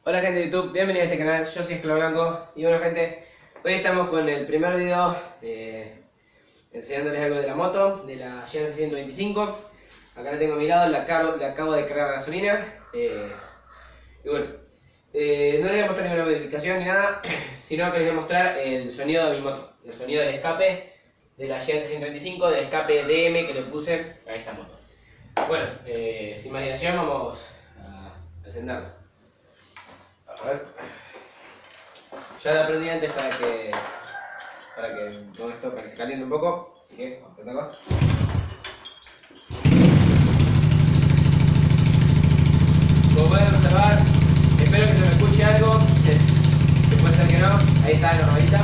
Hola gente de YouTube, bienvenidos a este canal, yo soy Esclavo Blanco. Y bueno gente, hoy estamos con el primer video enseñándoles algo de la moto, de la GNC 125. Acá la tengo a mi lado, le acabo de cargar gasolina. Y bueno, no les voy a mostrar ninguna modificación ni nada, sino que les voy a mostrar el sonido de mi moto, el sonido del escape de la GNC 125, del escape DM que le puse a esta moto. Bueno, sin más dilación vamos a encenderla. A ver. Ya la prendí antes para que con esto, para que se caliente un poco, así que vamos a prenderla. Como pueden observar, espero que se me escuche algo, puede ser que no, ahí está la normalita,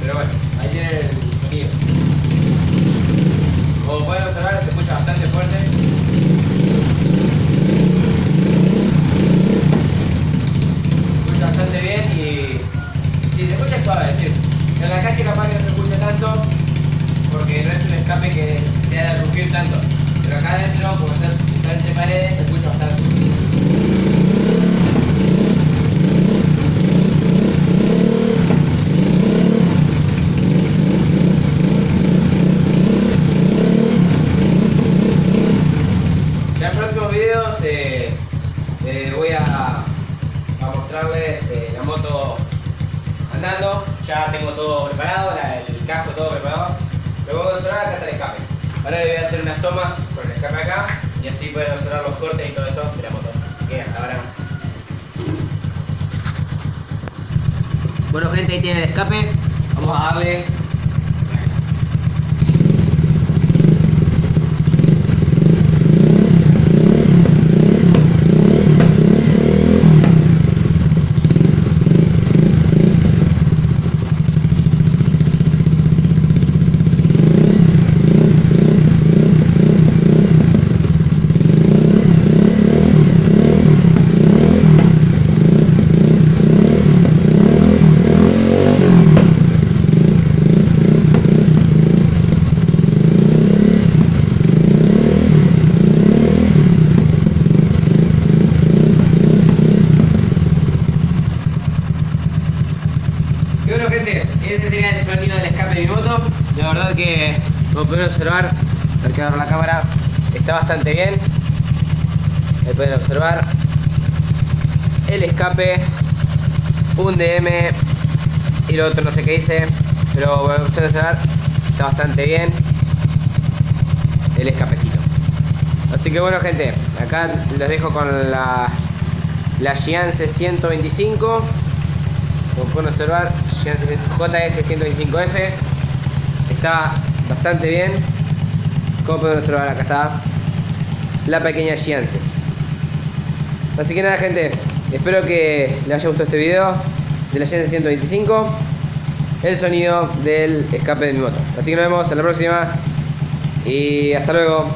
pero bueno, ahí tienen el sonido. Como pueden observar, se escucha bastante fuerte. Bastante bien y si se escucha suave, es decir, en la calle capaz que no se escucha tanto porque no es un escape que sea de rugir tanto, pero acá adentro, como está entre paredes, se escucha bastante. Ya en próximos videos voy a mostrarles la moto andando. Ya tengo todo preparado, el casco todo preparado. Lo voy a observar, acá está el escape. Ahora le voy a hacer unas tomas con el escape acá y así pueden observar los cortes y todo eso de la moto. Así que hasta ahora. Bueno gente, ahí tiene el escape. Vamos a darle. Y bueno gente, este sería el sonido del escape de mi moto. La verdad que, como pueden observar, al quedar la cámara, está bastante bien. Ahí pueden observar el escape, un DM y lo otro no sé qué dice, pero pueden observar, está bastante bien el escapecito. Así que bueno gente, acá los dejo con la GNC 125. Como pueden observar, JS125F está bastante bien. Como pueden observar, acá está la pequeña GNC. Así que nada gente, espero que les haya gustado este video de la GNC 125, el sonido del escape de mi moto. Así que nos vemos en la próxima y hasta luego.